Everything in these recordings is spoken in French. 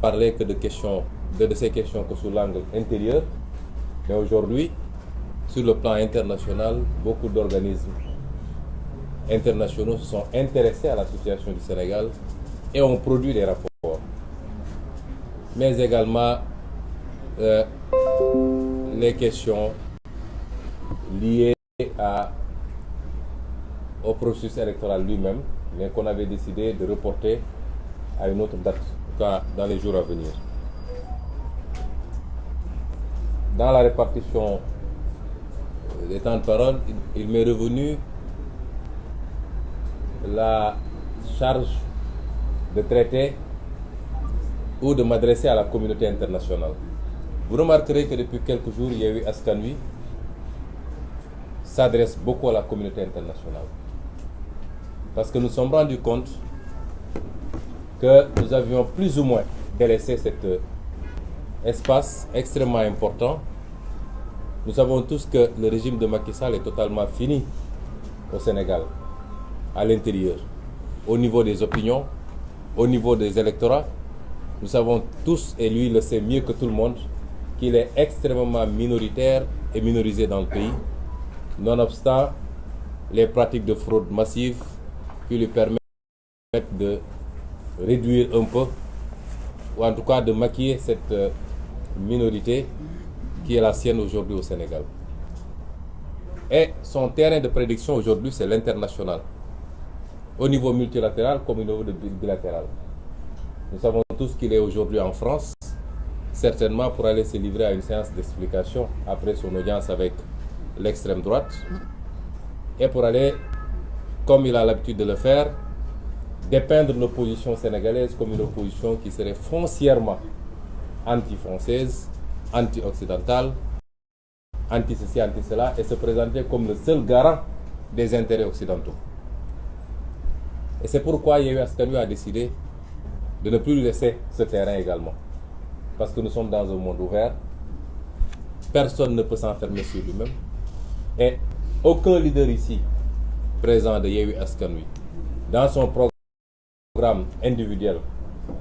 parler que de ces questions que sous l'angle intérieur, mais aujourd'hui, sur le plan international, beaucoup d'organismes internationaux se sont intéressés à la situation du Sénégal et ont produit des rapports, mais également les questions liées au processus électoral lui-même, mais qu'on avait décidé de reporter à une autre date, en tout cas dans les jours à venir. Dans la répartition des temps de parole, il m'est revenu la charge de traiter ou de m'adresser à la communauté internationale. Vous remarquerez que depuis quelques jours, Yewwi Askan Wi s'adresse beaucoup à la communauté internationale. Parce que nous nous sommes rendus compte que nous avions plus ou moins délaissé cet espace extrêmement important. Nous savons tous que le régime de Macky Sall est totalement fini au Sénégal, à l'intérieur, au niveau des opinions, au niveau des électorats. Nous savons tous, et lui le sait mieux que tout le monde, qu'il est extrêmement minoritaire et minorisé dans le pays, nonobstant les pratiques de fraude massive qui lui permettent de réduire un peu, ou en tout cas de maquiller cette minorité qui est la sienne aujourd'hui au Sénégal. Et son terrain de prédiction aujourd'hui, c'est l'international, au niveau multilatéral comme au niveau bilatéral. Nous savons tous qu'il est aujourd'hui en France, certainement pour aller se livrer à une séance d'explication après son audience avec l'extrême droite, et pour aller, comme il a l'habitude de le faire, dépeindre l'opposition sénégalaise comme une opposition qui serait foncièrement anti-française, anti-occidentale, anti-ceci, anti-cela, et se présenter comme le seul garant des intérêts occidentaux. Et c'est pourquoi Yewwi Askan Wi a décidé de ne plus lui laisser ce terrain également. Parce que nous sommes dans un monde ouvert, personne ne peut s'enfermer sur lui-même, et aucun leader ici présent de Yewwi Askan Wi, dans son programme individuel,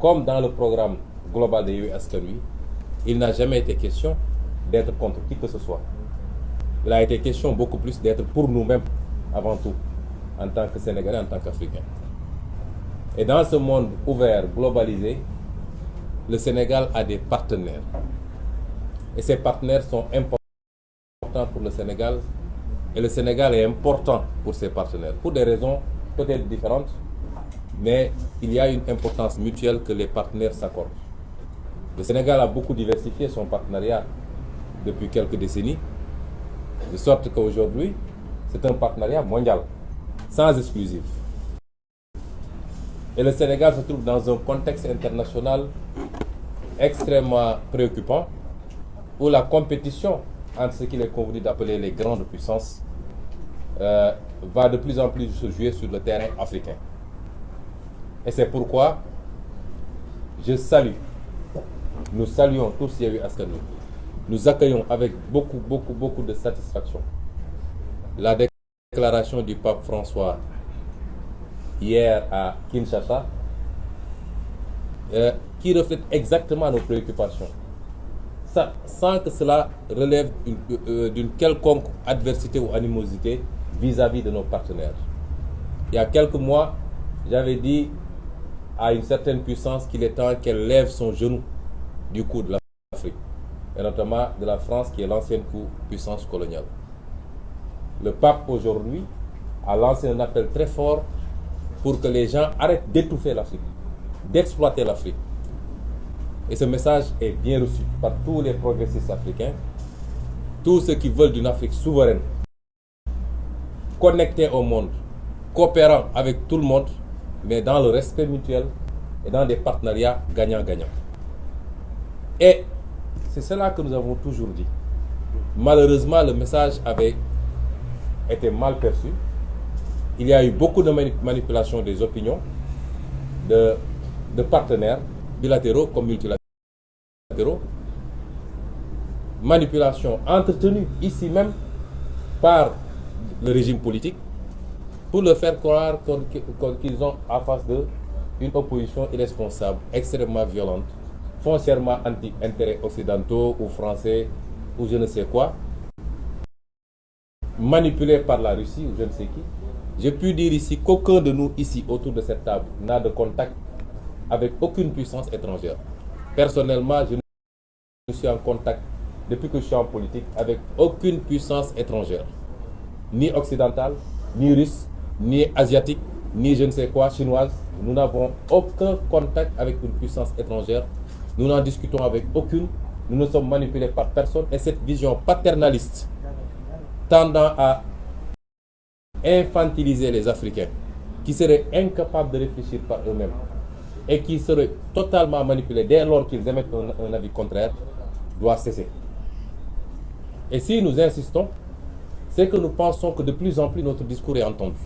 comme dans le programme global de Yewwi Askan Wi, il n'a jamais été question d'être contre qui que ce soit. Il a été question beaucoup plus d'être pour nous-mêmes, avant tout, en tant que Sénégalais, en tant qu'Africains. Et dans ce monde ouvert, globalisé, le Sénégal a des partenaires. Et ces partenaires sont importants pour le Sénégal. Et le Sénégal est important pour ses partenaires, pour des raisons peut-être différentes, mais il y a une importance mutuelle que les partenaires s'accordent. Le Sénégal a beaucoup diversifié son partenariat depuis quelques décennies, de sorte qu'aujourd'hui, c'est un partenariat mondial, sans exclusif. Et le Sénégal se trouve dans un contexte international extrêmement préoccupant, où la compétition entre ce qu'il est convenu d'appeler les grandes puissances va de plus en plus se jouer sur le terrain africain. Et c'est pourquoi nous saluons tous Yewwi Askan Wi. Nous accueillons avec beaucoup de satisfaction la déclaration du pape François hier à Kinshasa, qui reflète exactement nos préoccupations, sans que cela relève d'une quelconque adversité ou animosité vis-à-vis de nos partenaires. Il y a quelques mois, j'avais dit à une certaine puissance qu'il est temps qu'elle lève son genou du cou de l'Afrique, et notamment de la France qui est l'ancienne puissance coloniale. Le pape aujourd'hui a lancé un appel très fort pour que les gens arrêtent d'étouffer l'Afrique, d'exploiter l'Afrique. Et ce message est bien reçu par tous les progressistes africains, tous ceux qui veulent d'une Afrique souveraine, connectée au monde, coopérant avec tout le monde, mais dans le respect mutuel et dans des partenariats gagnant-gagnant. Et c'est cela que nous avons toujours dit. Malheureusement, le message avait été mal perçu. Il y a eu beaucoup de manipulations des opinions de partenaires bilatéraux comme multilatéraux. Manipulation entretenue ici même par le régime politique pour leur faire croire qu'ils ont en face d'eux une opposition irresponsable, extrêmement violente, foncièrement anti-intérêts occidentaux ou français ou je ne sais quoi, manipulés par la Russie ou je ne sais qui. Je puis dire ici qu'aucun de nous ici autour de cette table n'a de contact avec aucune puissance étrangère. Personnellement, je ne suis en contact depuis que je suis en politique avec aucune puissance étrangère, ni occidentale, ni russe, ni asiatique, ni je ne sais quoi, chinoise. Nous n'avons aucun contact avec une puissance étrangère. Nous n'en discutons avec aucune. Nous ne sommes manipulés par personne. Et cette vision paternaliste tendant à infantiliser les Africains, qui seraient incapables de réfléchir par eux-mêmes et qui seraient totalement manipulés dès lors qu'ils émettent un avis contraire, doit cesser. Et si nous insistons, c'est que nous pensons que de plus en plus notre discours est entendu.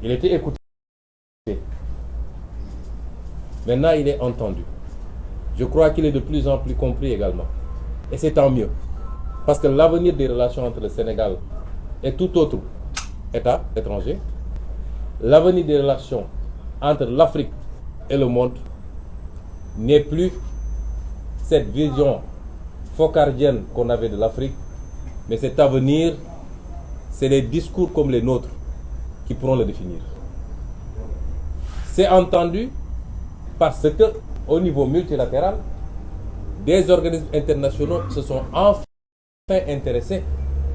Il était écouté. Maintenant, il est entendu. Je crois qu'il est de plus en plus compris également. Et c'est tant mieux. Parce que l'avenir des relations entre le Sénégal et tout autre État étranger, l'avenir des relations entre l'Afrique et le monde n'est plus cette vision focardienne qu'on avait de l'Afrique, mais cet avenir, c'est les discours comme les nôtres qui pourront le définir. C'est entendu parce que, au niveau multilatéral, des organismes internationaux se sont enfin intéressés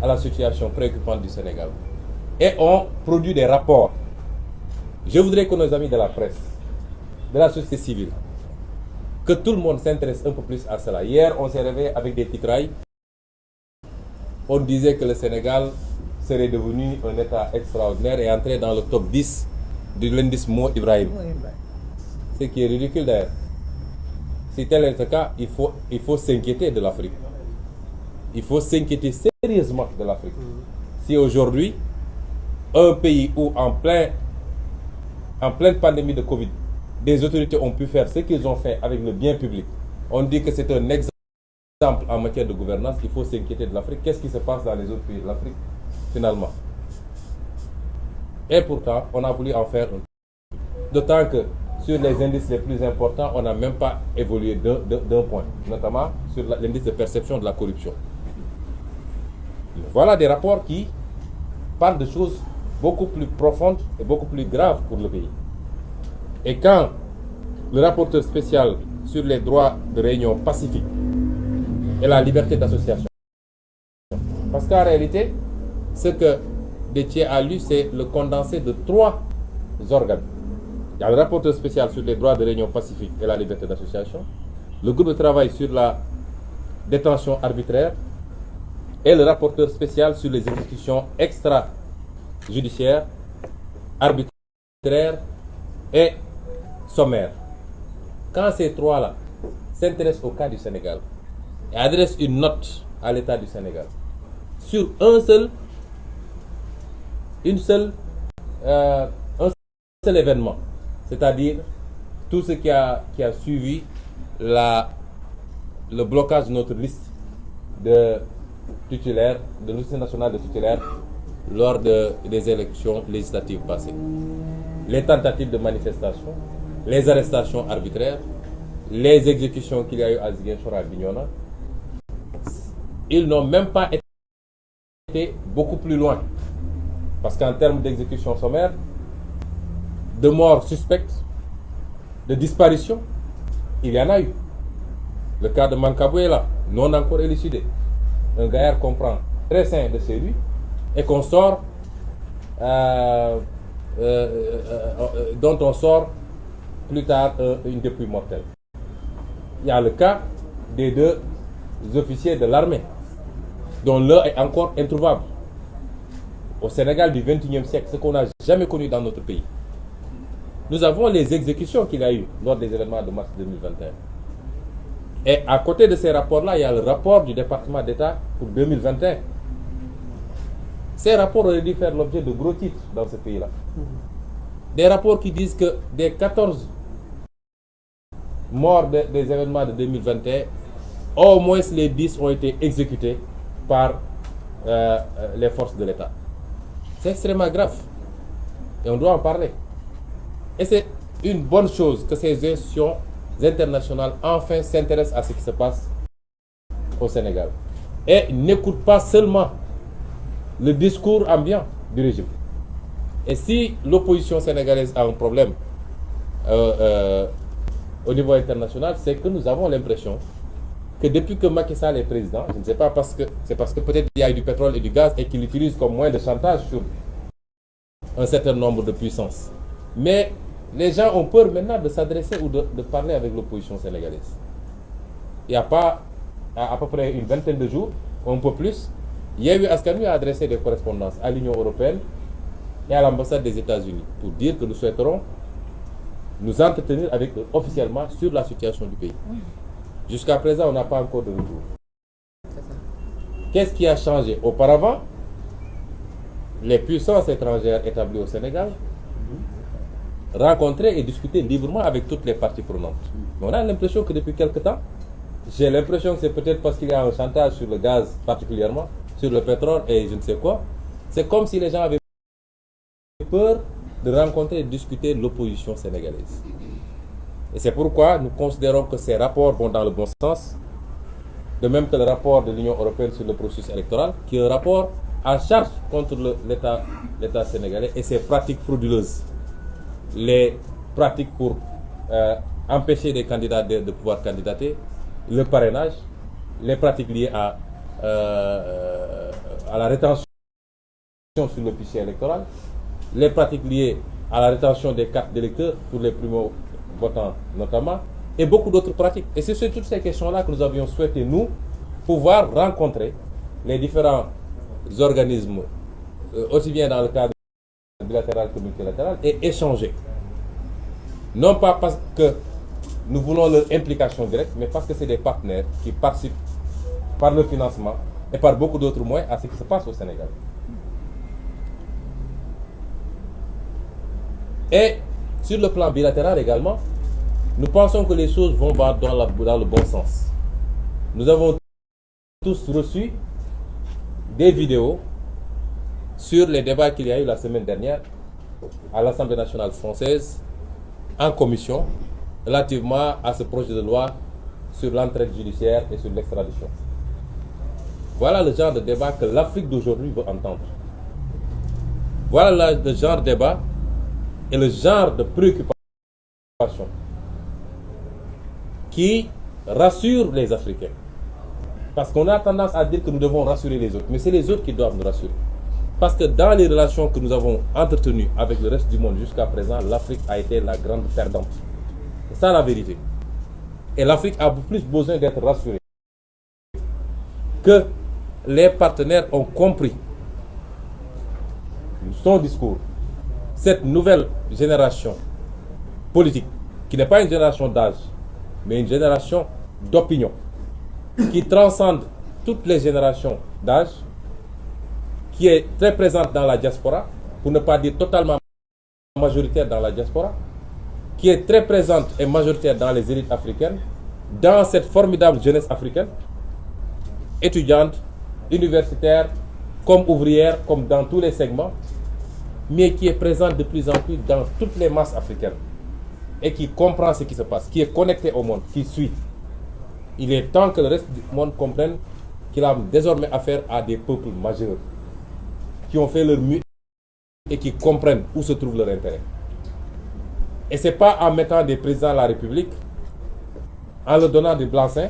à la situation préoccupante du Sénégal et ont produit des rapports. Je voudrais que nos amis de la presse, de la société civile, que tout le monde s'intéresse un peu plus à cela. Hier, on s'est réveillé avec des titrailles. On disait que le Sénégal serait devenu un État extraordinaire et entré dans le top 10 de l'indice Mo Ibrahim. Ce qui est ridicule d'ailleurs. Si tel est le cas, il faut s'inquiéter de l'Afrique. Il faut s'inquiéter sérieusement de l'Afrique. Si aujourd'hui, un pays où en pleine pandémie de Covid, des autorités ont pu faire ce qu'ils ont fait avec le bien public, on dit que c'est un exemple en matière de gouvernance, il faut s'inquiéter de l'Afrique. Qu'est-ce qui se passe dans les autres pays de l'Afrique, finalement? Et pourtant, on a voulu en faire un. D'autant que sur les indices les plus importants, on n'a même pas évolué d'un point, notamment sur l'indice de perception de la corruption. Voilà des rapports qui parlent de choses beaucoup plus profondes et beaucoup plus graves pour le pays. Et quand le rapporteur spécial sur les droits de réunion pacifique et la liberté d'association, parce qu'en réalité, ce que Déthié a lu, c'est le condensé de 3 organes. Il y a le rapporteur spécial sur les droits de réunion pacifique et la liberté d'association, le groupe de travail sur la détention arbitraire et le rapporteur spécial sur les exécutions extrajudiciaires, arbitraires et sommaires. Quand ces 3-là s'intéressent au cas du Sénégal et adressent une note à l'État du Sénégal sur un seul événement, c'est-à-dire tout ce qui a suivi le blocage de notre liste de titulaires, de liste nationale de titulaires lors des élections législatives passées. Les tentatives de manifestation, les arrestations arbitraires, les exécutions qu'il y a eu à Ziguinchor, à Bignona, ils n'ont même pas été beaucoup plus loin. Parce qu'en termes d'exécution sommaire, de morts suspectes, de disparitions, il y en a eu. Le cas de Mankabou est là, non encore élucidé. Un gaillard qu'on prend très sain de chez lui et qu'on sort, dont on sort plus tard une dépouille mortelle. Il y a le cas des 2 officiers de l'armée, dont l'un est encore introuvable. Au Sénégal du XXIe siècle, ce qu'on n'a jamais connu dans notre pays. Nous avons les exécutions qu'il y a eu lors des événements de mars 2021. Et à côté de ces rapports-là, il y a le rapport du département d'État pour 2021. Ces rapports auraient dû faire l'objet de gros titres dans ce pays-là. Des rapports qui disent que des 14 morts des événements de 2021, au moins les 10 ont été exécutés par les forces de l'État. C'est extrêmement grave. Et on doit en parler. Et c'est une bonne chose que ces institutions internationales enfin s'intéressent à ce qui se passe au Sénégal et n'écoutent pas seulement le discours ambiant du régime. Et si l'opposition sénégalaise a un problème au niveau international, c'est que nous avons l'impression que depuis que Macky Sall est président, je ne sais pas, c'est parce que peut-être il y a eu du pétrole et du gaz et qu'il utilise comme moyen de chantage sur un certain nombre de puissances. Mais les gens ont peur maintenant de s'adresser ou de parler avec l'opposition sénégalaise. Il n'y a pas, à peu près une vingtaine de jours, un peu plus, Yewwi Askan Wi a adressé des correspondances à l'Union européenne et à l'ambassade des États-Unis pour dire que nous souhaiterons nous entretenir avec eux officiellement sur la situation du pays. Jusqu'à présent, on n'a pas encore de retour. Qu'est-ce qui a changé? Auparavant, les puissances étrangères établies au Sénégal rencontraient et discutaient librement avec toutes les parties prenantes. Mais on a l'impression que depuis quelque temps, j'ai l'impression que c'est peut-être parce qu'il y a un chantage sur le gaz particulièrement, sur le pétrole et je ne sais quoi. C'est comme si les gens avaient peur de rencontrer et de discuter l'opposition sénégalaise. Et c'est pourquoi nous considérons que ces rapports vont dans le bon sens, de même que le rapport de l'Union européenne sur le processus électoral, qui est un rapport en charge contre l'État sénégalais et ses pratiques frauduleuses. Les pratiques pour empêcher des candidats de pouvoir candidater, le parrainage, les pratiques liées à la rétention sur le fichier électoral, les pratiques liées à la rétention des cartes d'électeurs pour les primo-votants notamment, et beaucoup d'autres pratiques. Et c'est sur toutes ces questions-là que nous avions souhaité, nous, pouvoir rencontrer les différents organismes, aussi bien dans le cadre bilatéral que multilatéral, et échanger. Non pas parce que nous voulons leur implication directe, mais parce que c'est des partenaires qui participent par le financement et par beaucoup d'autres moyens à ce qui se passe au Sénégal. Et sur le plan bilatéral également, nous pensons que les choses vont dans le bon sens. Nous avons tous reçu des vidéos sur les débats qu'il y a eu la semaine dernière à l'Assemblée nationale française en commission relativement à ce projet de loi sur l'entraide judiciaire et sur l'extradition. Voilà le genre de débat que l'Afrique d'aujourd'hui veut entendre. Voilà le genre de débat et le genre de préoccupation qui rassure les Africains. Parce qu'on a tendance à dire que nous devons rassurer les autres, mais c'est les autres qui doivent nous rassurer. Parce que dans les relations que nous avons entretenues avec le reste du monde jusqu'à présent, l'Afrique a été la grande perdante. C'est ça la vérité. Et l'Afrique a plus besoin d'être rassurée. Que les partenaires ont compris son discours. Cette nouvelle génération politique, qui n'est pas une génération d'âge, mais une génération d'opinion, qui transcende toutes les générations d'âge, qui est très présente dans la diaspora, pour ne pas dire totalement majoritaire dans la diaspora, qui est très présente et majoritaire dans les élites africaines, dans cette formidable jeunesse africaine, étudiante, universitaire, comme ouvrière, comme dans tous les segments, mais qui est présente de plus en plus dans toutes les masses africaines et qui comprend ce qui se passe, qui est connecté au monde, qui suit. Il est temps que le reste du monde comprenne qu'il a désormais affaire à des peuples majeurs qui ont fait leur mieux et qui comprennent où se trouve leur intérêt. Et ce n'est pas en mettant des présidents de la République, en leur donnant des blancs-seings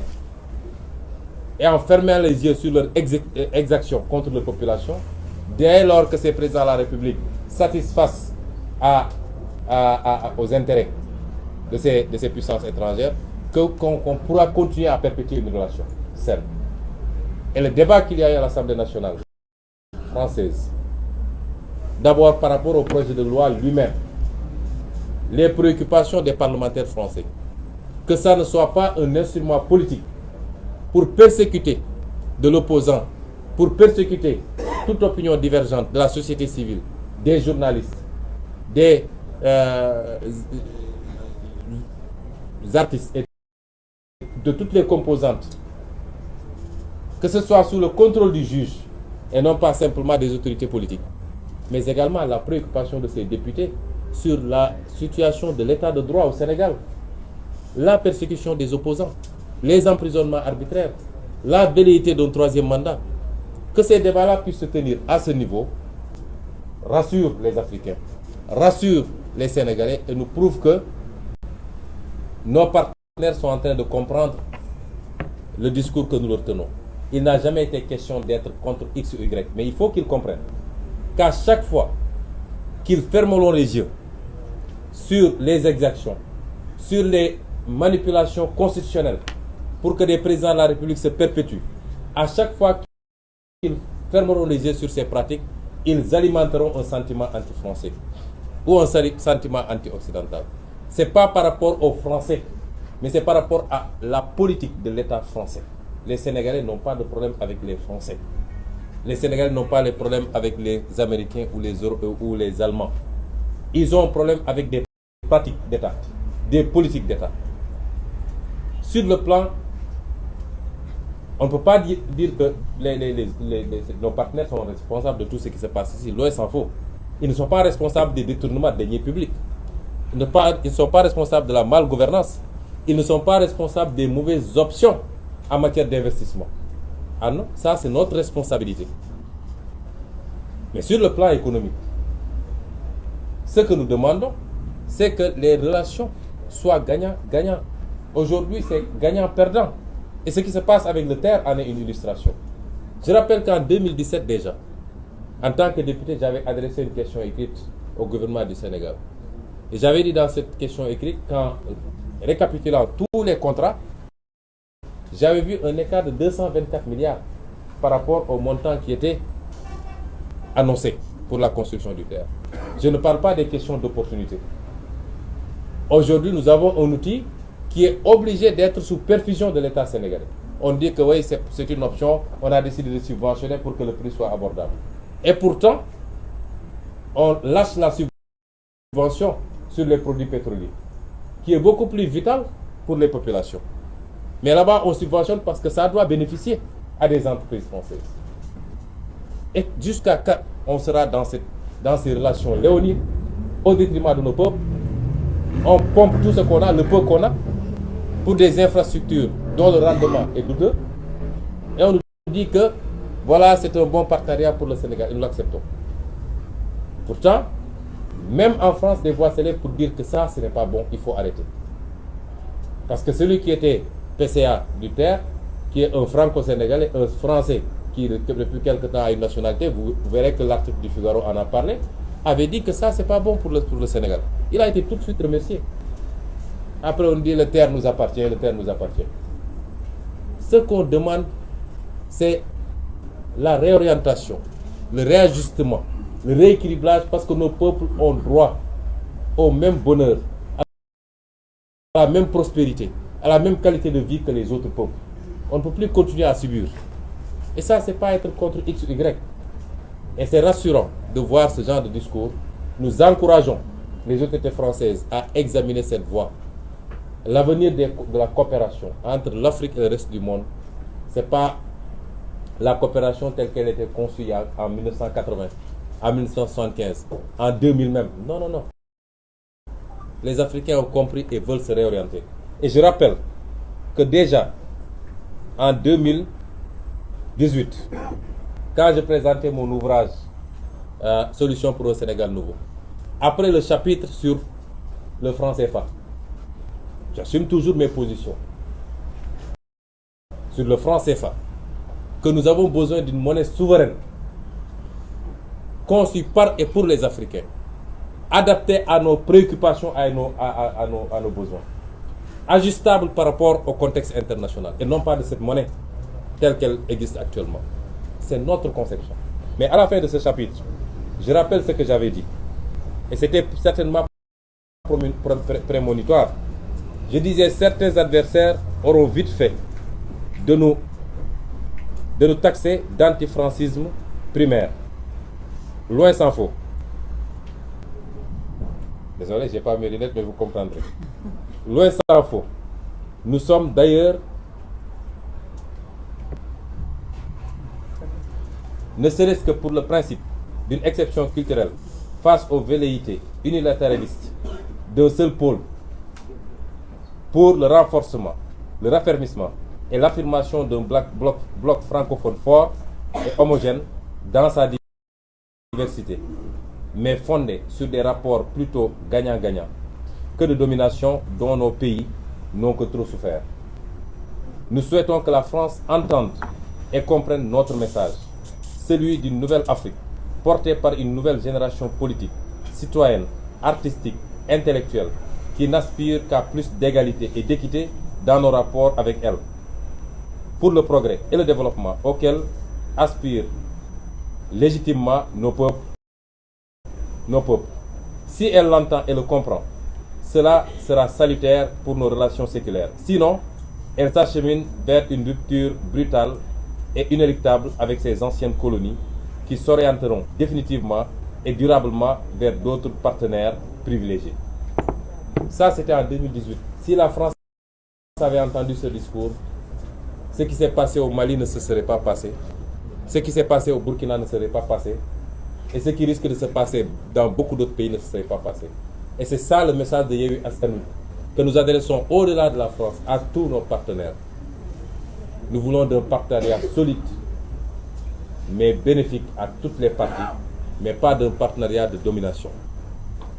et en fermant les yeux sur leur exaction contre la population, dès lors que ces présidents de la République satisfassent aux intérêts de ces puissances étrangères, qu'on pourra continuer à perpétuer une relation saine. Et le débat qu'il y a eu à l'Assemblée nationale française, d'abord par rapport au projet de loi lui-même, les préoccupations des parlementaires français, que ça ne soit pas un instrument politique pour persécuter de l'opposant, pour persécuter toute opinion divergente de la société civile, des journalistes, des artistes et de toutes les composantes, que ce soit sous le contrôle du juge et non pas simplement des autorités politiques, mais également la préoccupation de ces députés sur la situation de l'état de droit au Sénégal. la persécution des opposants, les emprisonnements arbitraires, la velléité d'un troisième mandat. Que ces débats-là puissent se tenir à ce niveau rassure les Africains, rassure les Sénégalais et nous prouve que nos partenaires sont en train de comprendre le discours que nous leur tenons. Il n'a jamais été question d'être contre X ou Y, mais il faut qu'ils comprennent qu'à chaque fois qu'ils fermeront les yeux sur les exactions, sur les manipulations constitutionnelles pour que des présidents de la République se perpétuent, à chaque fois qu'ils fermeront les yeux sur ces pratiques, ils alimenteront un sentiment anti-français ou un sentiment anti-occidental. Ce n'est pas par rapport aux Français, mais c'est par rapport à la politique de l'État français. Les Sénégalais n'ont pas de problème avec les Français. Les Sénégalais n'ont pas de problème avec les Américains ou les Allemands. Ils ont un problème avec des pratiques d'État, des politiques d'État. Sur le plan, on ne peut pas dire que nos partenaires sont responsables de tout ce qui se passe ici. Loin s'en faut. Ils ne sont pas responsables des détournements de deniers publics. Ils ne sont pas responsables de la malgouvernance. Ils ne sont pas responsables des mauvaises options en matière d'investissement. Ah non, ça c'est notre responsabilité. Mais sur le plan économique, ce que nous demandons, c'est que les relations soient gagnant-gagnant. Aujourd'hui, c'est gagnant-perdant. Et ce qui se passe avec le terre en est une illustration. Je rappelle qu'en 2017 déjà, en tant que député, j'avais adressé une question écrite au gouvernement du Sénégal. Et j'avais dit dans cette question écrite qu'en récapitulant tous les contrats, j'avais vu un écart de 224 milliards par rapport au montant qui était annoncé pour la construction du terre. Je ne parle pas des questions d'opportunité. Aujourd'hui, nous avons un outil qui est obligé d'être sous perfusion de l'État sénégalais. On dit que oui, c'est une option, on a décidé de subventionner pour que le prix soit abordable. Et pourtant, on lâche la subvention sur les produits pétroliers, qui est beaucoup plus vital pour les populations. Mais là-bas, on subventionne parce que ça doit bénéficier à des entreprises françaises. Et jusqu'à quand on sera dans ces relations léonides, au détriment de nos peuples, on pompe tout ce qu'on a, le peu qu'on a, pour des infrastructures dont le rendement est douteux, et on nous dit que voilà, c'est un bon partenariat pour le Sénégal, et nous l'acceptons. Pourtant, même en France, des voix s'élèvent pour dire que ça, ce n'est pas bon, il faut arrêter. Parce que celui qui était PCA du terre, qui est un franco-sénégalais, un français, qui depuis quelque temps a une nationalité, vous verrez que l'article du Figaro en a parlé, avait dit que ça, c'est pas bon pour le Sénégal. Il a été tout de suite remercié. Après, on dit le terre nous appartient, le terre nous appartient. Ce qu'on demande, c'est la réorientation, le réajustement, le rééquilibrage, parce que nos peuples ont droit au même bonheur, à la même prospérité, à la même qualité de vie que les autres peuples. On ne peut plus continuer à subir. Et ça, c'est pas être contre X ou Y. Et c'est rassurant de voir ce genre de discours. Nous encourageons les autorités françaises à examiner cette voie. L'avenir de la coopération entre l'Afrique et le reste du monde, ce n'est pas la coopération telle qu'elle était conçue en 1980, en 1975, en 2000 même. Non, non, non. Les Africains ont compris et veulent se réorienter. Et je rappelle que déjà, en 2018, quand je présentais mon ouvrage Solutions pour un Sénégal nouveau, après le chapitre sur le franc CFA, j'assume toujours mes positions sur le franc CFA, que nous avons besoin d'une monnaie souveraine, conçue par et pour les Africains, adaptée à nos préoccupations, à nos besoins, ajustable par rapport au contexte international, et non pas de cette monnaie telle qu'elle existe actuellement. C'est notre conception. Mais à la fin de ce chapitre, je rappelle ce que j'avais dit. Et c'était certainement prémonitoire. Je disais, certains adversaires auront vite fait de nous taxer d'antifrancisme primaire. Loin s'en faut. Désolé, je n'ai pas mes lunettes, mais vous comprendrez. Loin s'en faut. Nous sommes d'ailleurs, ne serait-ce que pour le principe d'une exception culturelle face aux velléités unilatéralistes d'un seul pôle pour le renforcement, le raffermissement et l'affirmation d'un bloc francophone fort et homogène dans sa diversité, mais fondé sur des rapports plutôt gagnant-gagnant que de domination dont nos pays n'ont que trop souffert. Nous souhaitons que la France entende et comprenne notre message, celui d'une nouvelle Afrique, portée par une nouvelle génération politique, citoyenne, artistique, intellectuelle, qui n'aspire qu'à plus d'égalité et d'équité dans nos rapports avec elle, pour le progrès et le développement auquel aspirent légitimement nos peuples. Si elle l'entend et le comprend, cela sera salutaire pour nos relations séculaires. Sinon, elle s'achemine vers une rupture brutale et inéluctable avec ses anciennes colonies qui s'orienteront définitivement et durablement vers d'autres partenaires privilégiés. Ça, c'était en 2018. Si la France avait entendu ce discours, ce qui s'est passé au Mali ne se serait pas passé. Ce qui s'est passé au Burkina ne serait pas passé. Et ce qui risque de se passer dans beaucoup d'autres pays ne se serait pas passé. Et c'est ça le message de Yewwi Askan Wi, que nous adressons au-delà de la France à tous nos partenaires. Nous voulons d'un partenariat solide, mais bénéfique à toutes les parties, mais pas d'un partenariat de domination.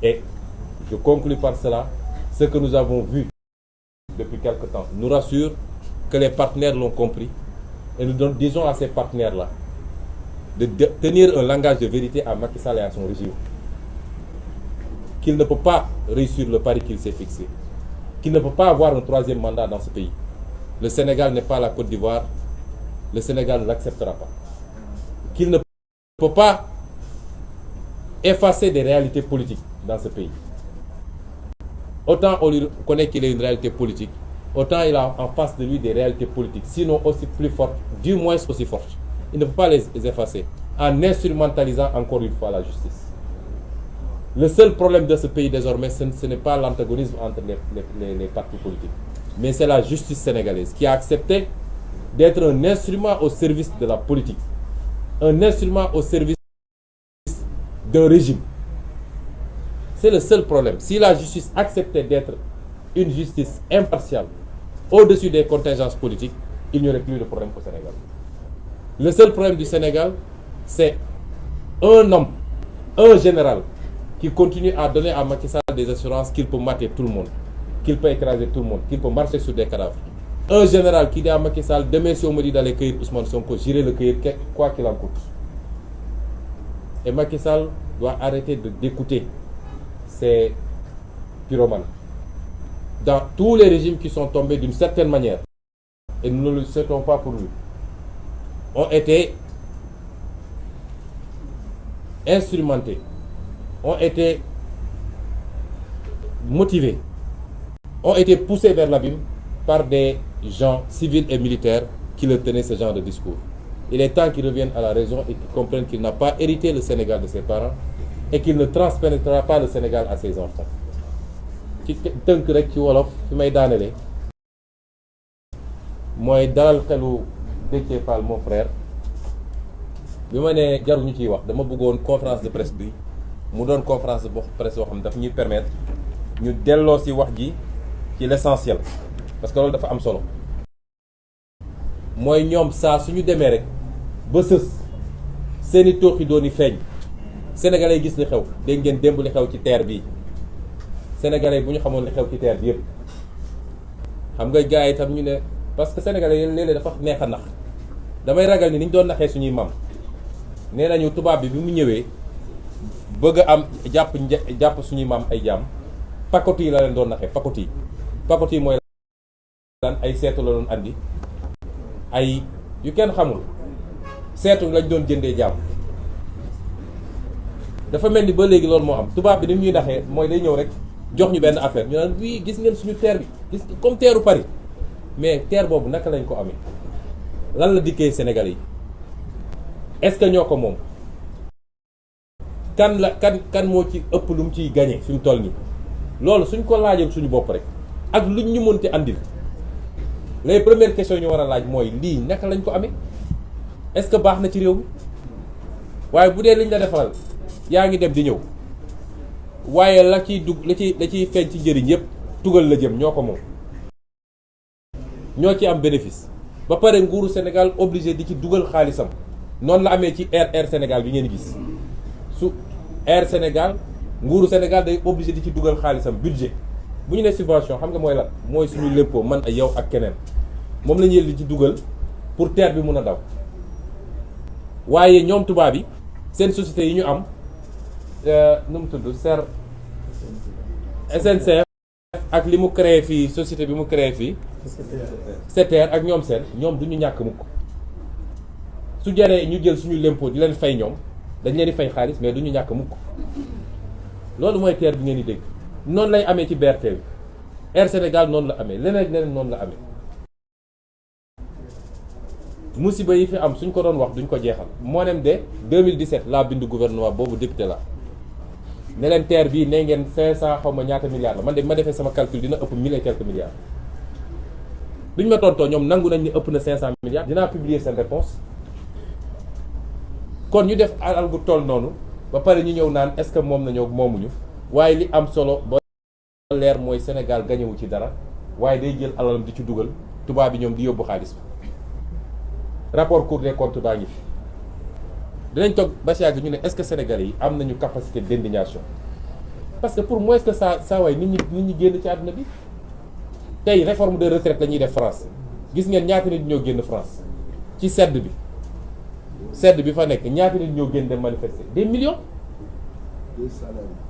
Et je conclus par cela, ce que nous avons vu depuis quelque temps nous rassure que les partenaires l'ont compris, et nous disons à ces partenaires-là de tenir un langage de vérité à Macky Sall et à son régime, qu'il ne peut pas réussir le pari qu'il s'est fixé, qu'il ne peut pas avoir un troisième mandat dans ce pays. Le Sénégal n'est pas la Côte d'Ivoire, le Sénégal ne l'acceptera pas. Qu'il ne peut pas effacer des réalités politiques dans ce pays. Autant on lui connaît qu'il est une réalité politique, autant il a en face de lui des réalités politiques, sinon aussi plus fortes, du moins aussi fortes. Il ne peut pas les effacer en instrumentalisant encore une fois la justice. Le seul problème de ce pays désormais, ce n'est pas l'antagonisme entre les partis politiques, mais c'est la justice sénégalaise qui a accepté d'être un instrument au service de la politique, un instrument au service d'un régime. C'est le seul problème. Si la justice acceptait d'être une justice impartiale, au-dessus des contingences politiques, il n'y aurait plus de problème au Sénégal. Le seul problème du Sénégal, c'est un homme, un général, qui continue à donner à Macky Sall des assurances qu'il peut mater tout le monde, qu'il peut écraser tout le monde, qu'il peut marcher sur des cadavres. Un général qui dit à Macky Sall, demain si on me dit d'aller cueillir Ousmane Sonko, j'irai le cueillir quoi qu'il en coûte. Et Macky Sall doit arrêter d'écouter ces pyromanes. Dans tous les régimes qui sont tombés d'une certaine manière, et nous ne le souhaitons pas pour lui, ont été instrumentés, ont été motivés, ont été poussés vers l'abîme par des gens civils et militaires qui leur tenaient ce genre de discours. Il est temps qu'ils reviennent à la raison et qu'ils comprennent qu'il n'a pas hérité le Sénégal de ses parents et qu'il ne transpénétrera pas le Sénégal à ses enfants. ci tënk rek ci wolof fi may daanele mooy dalal xelu Déthié Fall mon frère bi ma ne jarul ñu ciy wax dama bëggoon conférence de presse bi mu doon conférence de presse boo xam ne daf ñuy permettre ñu delloo si wax ji ci l'essentiel parce que loolu dafa am solo mooy ñoom saa suñu demee rek ba sës seeni tooxi dooni feeñ sénégalais gis li xew dégg ngeen démb li xew ci terre bi sénégalais bu ñu xamoon li xew ci terre bi yëpp xam nga gars yi tam ñu ne parce que sénégalais yi léeg-léeg dafa neex a nax damay ragal ni ñu doon naxee suñuy maam nee nañu tubaab bi mu ñëwee bëgg a am jàpp suñuy maam ay jaam pakoti yi la leen doon naxee pakoti yi mooy lan ay seetu la doon andi ay yu kenn xamul seetu lañ doon jëndee jaam dafa mel ni ba léegi loolu moo am tubaab bi ni mu ñuy naxee mooy day ñëw rek jox ñu benn affaire ñu naan wii gis ngeen suñu terre bi gis comme terru Paris mais terre boobu naka lañ ko amee lan la dikkee Sénégalais yi est-ce que ñoo ko moom kan moo ci ëpp lu mu ciy gagné fi mu toll nii loolu suñ ko laajal suñu bopp rek ak luñ ñu mënti andil les premières questions ñu war a laaj mooy lii naka lañ ko amee est-ce que baax na ci réew mi waaye bu dee liñ la defal yaa ngi dem di ñëw waaye la ciy dugg la ciy feeñ ci njëriñ yëpp tugal la jëm ñoo ko moom ñoo ci am bénéfice ba pare nguuru Sénégal obligé di ci dugal xaalisam noonu la amee ci Air Sénégal bi ngeen gis su Air Sénégal nguuru Sénégal day obligé di ci dugal xaalisam budget bu ñu ne subvention xam nga mooy lan mooy suñu léppoo man ak yow ak keneen moom la ñuy di ci dugal pour TER bi mun a daw waaye ñoom tubaab yi seen société yi ñu am nu mu tudd SNCF ak li mu créé fii société bi mu créé fii SETER ak ñoom seen ñoom du ñu ñàkk mukk su jaree ñu jël suñu lempo di leen fay ñoom dañ leen di fay xaalis mais du ñu ñàkk mukk loolu mooy TER bi ngeen di dégg noonu lay amee ci BRT bi Air Sénégal noonu la amee leneen ak leneen noonu la amee musiba yi fi am suñ ko doon wax duñ ko jeexal moo nem de 2017 laa bindu gouvernement boobu député la ne leen TER bii ne ngeen 500 xaw ma ñaata milliards la man de ma defee sama calcul dina ëpp 1000 et quelques milliards duñ ma tontoo ñoom nangu nañ ni ëpp na 500 milliards dinaa publier seen réponse kon ñu def alal gu toll noonu ba pare ñu ñëw naan est-ce que moom nañoo moomuñu waaye li am solo ba leer mooy Sénégal gañewu ci dara waaye day jël alalam di ci dugal tubaab bi ñoom di yóbbu xaalis bi rapport Cour des comptes baa ngi fi dinañ toog ba si yàgg ñu ne est-ce que Sénégalais yi am nañu capacité d'indignation parce que pour moi est-ce que saa waay nit ñi génn ci àdduna bi tey réforme de retraite la ñuy def France gis ngeen ñaata nit ñoo génn France ci sedd bi fa nekk ñaata nit ñoo génn dem manifester des millions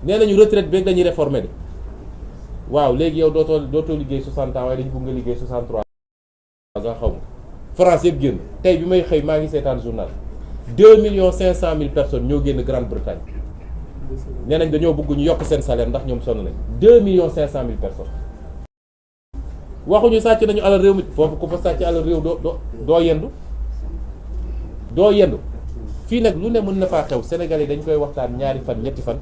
nee nañu retraite bi dañuy réformer de waaw léegi yow dootoo liggéey 60 ans waaye dañu bëgg nga liggéey 63 ans xaw ma France yëpp génn tey bi may xëy maa ngi seetaan journal 2,5 millions personnes ñoo génn Grande-Bretagne nee nañ dañoo bëgg ñu yokk seen salaire ndax ñoom sonn nañ 2,5 millions personnes waxuñu sàcc nañu alal réew mi foofu ku fa sàcc alal réew doo yendu fii nag lu ne mën na faa xew Sénégalais dañ koy waxtaan ñaari fan ñetti fan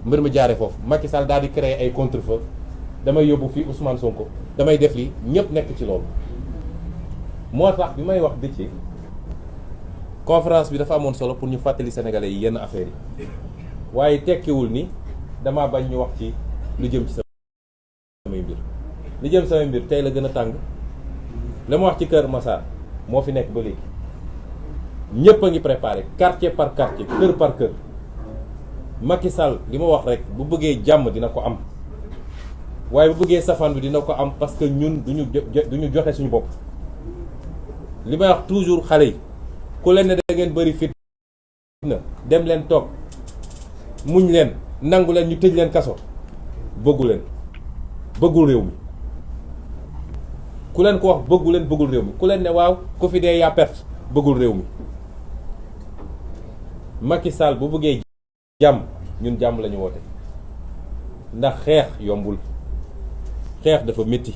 mbir mu jaare foofu Macky Sall daal di créer ay contre-feu damay yóbbu fii Ousmane Sonko damay def lii ñëpp nekk ci loolu moo tax bi may wax dëcc conférence bi dafa amoon solo pour ñu fàttali Sénégalais yi yenn affaires yi waaye tekkiwul ni damaa bañ ñu wax ci lu jëm ci samay mbir li jëm samay mbir tey la gën a tàng la ma wax ci Kër Massar moo fi nekk ba léegi ñëpp a ngi préparé quartier par quartier kër par kër Macky Sall li ma wax rek bu bëggee jàmm dina ko am waaye bu bëggee safaan bi dina ko am parce que ñun duñu joxe suñu bopp li may wax toujours xale yi ku leen ne da ngeen bëri fitna dem leen toog muñ leen nangu leen ñu tëj leen kaso bëggul réew mi ku leen ko wax bëggul réew mi ku leen ne waaw ku fi dee yaa perte bëggul réew mi Macky Sall bu bëggee jàmm ñun jàmm la ñu woote ndax xeex yombul xeex dafa métti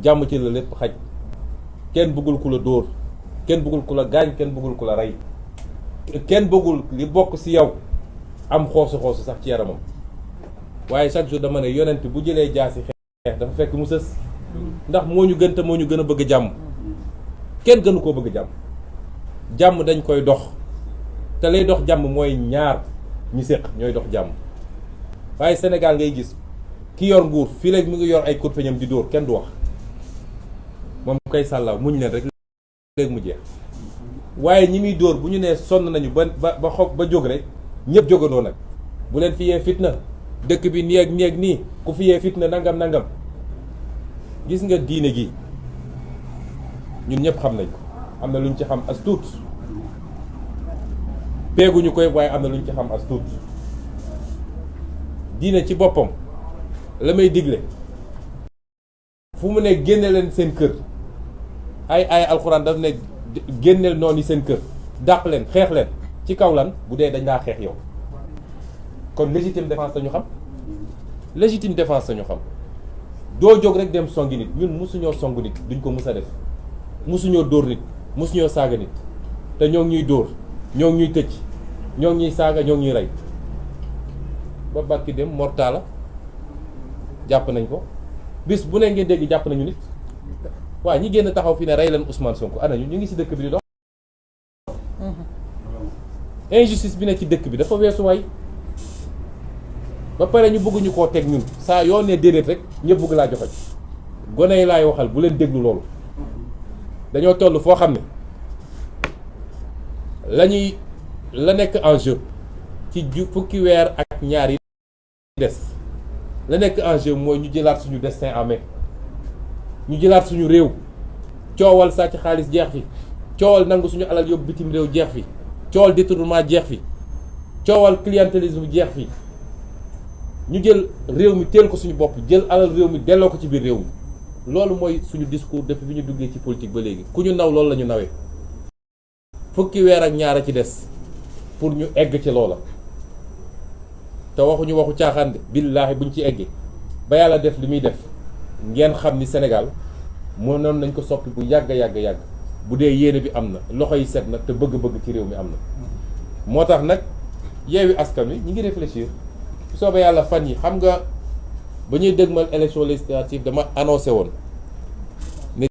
jàmm ci la lépp xaj kenn bëggul ku la dóor kenn bëggul ku la gaañ kenn bëggul ku la rey kenn bëggul li bokk ci yow am xoosu sax ci yaramam waaye chaque jour dama ne yonent bu jëlee jaasi xeex dafa fekk mu sës ndax moo ñu gën te moo ñu gën a bëgg jàmm kenn gënu koo bëgg jàmm dañ koy dox te lay dox jàmm mooy ñaar ñi séq ñooy dox jàmm waaye Sénégal ngay gis ki yor nguur fii léegi mu ngi yor ay kurpeñam di dóor kenn du wax moom koy sàllaaw muñ leen rek léegi mu jeex waaye ñi muy dóor bu ñu nee sonn nañu ba jóg rek ñëpp jógandoo nag bu leen fi yee fitna dëkk bi nii ak nii ku fi yee fitna nangam gis nga diine gi ñun ñëpp xam nañ ko am na lu ñu ci xam as tuut peeguñu koy waaye am na lu ñu ci xam as tuut diine ci boppam la may digle fu mu ne génne leen seen kër ay alxuraan daf ne génneel noonu seen kër dàq leen xeex leen ci kaw lan bu dee dañ laa xeex yow kon légitime défense sañu xam doo jóg rek dem songi nit ñun musuñoo song nit duñ ko mus a def musuñoo dóor nit musuñoo saaga nit te ñoo ngi ñuy dóor ñoo ngi ñuy tëj ñoo ngi ñuy saaga ñoo ngi ñuy rey ba barki dem mortala jàpp nañ ko bis bu ne ngeen dégg jàpp nañu nit waaw ñi génn taxaw fi ne rey leen Ousmane Sonko ana ñu ngi ci dëkk bi di dox injustice bi ne ci dëkk bi dafa weesu waay ba pare ñu bëgg ñu koo teg ñun saa yoo ne déedéet rek ñëpp bëgg laa joxoñ gone yi laay waxal bu leen déglu loolu dañoo toll foo xam ne la nekk en jeu ci fukki weer ak ñaar yi des la nekk en jeu mooy ñu jëlaat suñu destin en main ñu jëlaat suñu réew. coowal sàcc xaalis jeex fi coowal nangu suñu alal yóbbu bitim réew jeex fi coowal détournement jeex fi coowal clientélisme jeex fi ñu jël réew mi teel ko suñu bopp jël alal réew mi delloo ko ci biir réew mi loolu mooy suñu discours depuis bi ñu duggee ci politique ba léegi ku ñu naw loolu la ñu nawee fukki weer ak ñaar a ci des pour ñu egg ci loola te waxuñu waxu caaxaan de billaahi buñ ci eggee ba yàlla def li muy def ngeen xam ni Sénégal mënoon nañ ko soppi bu yàgg bu dee yéene bi am na loxo yi set na te bëgg-bëgg ci réew mi am na moo tax nag Yewwi Askan Wi ñi ngi réfléchir bu soobee yàlla fan yi xam nga ba ñuy dëgmal élection législative dama annoncé woon ne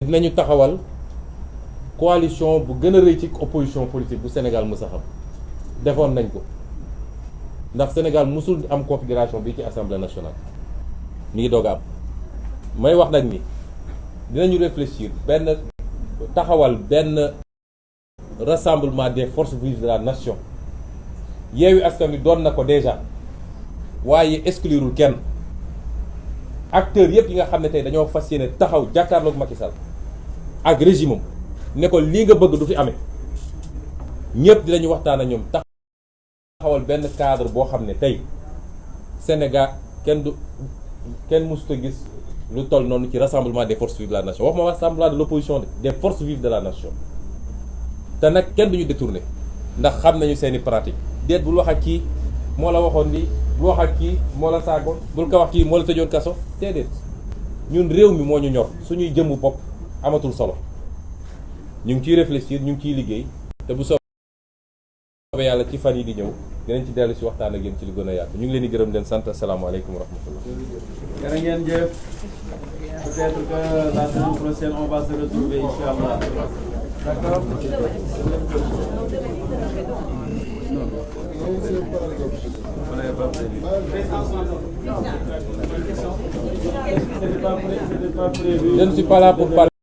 dinañu taxawal coalition bu gën a rëy ci opposition politique bu Sénégal mës a xam defoon nañ ko ndax Sénégal musul am configuration bi ci assemblée nationale mi ngi doog a am may wax nag ni dinañu réfléchir taxawal benn rassemblement des forces vives de la nation Yewwi Askan Wi doon na ko déjà waaye exclurul kenn acteurs yëpp yi nga xam ne tey dañoo fas yéene taxaw jàkkaarloog Macky Sall ak régime am ne ko lii nga bëgg du fi amee ñëpp dinañu waxtaan ak ñoom taxawal benn cadre boo xam ne tey Sénégal kenn mësut a gis lu toll noonu ci rassemblement des forces vives de la nation wax ma rassemblement de l'opposition des forces vives de la nation te nag kenn duñu détourné ndax xam nañu seeni pratique déet bul wax ak kii moo la waxoon lii bul wax ak kii moo la saagoon bul ko wax kii moo la tëjoon kaso déedéet ñun réew mi moo ñu ñor suñuy jëmmu bopp amatul solo ñu ngi ciy réfléchir ñu ngi ciy liggéey te bu soobee yàlla ci fan yi di ñëw dinañ ci dellu si waxtaan ak yéen ci lu gën a yaatu ñu ngi leen di gërëm leen sant asalaamaaleykum wa rahmatullah. jërë ngeen jëf. Peut-être que la semaine prochaine on va se retrouver inchallah. D'accord. Je ne suis pas là pour parler.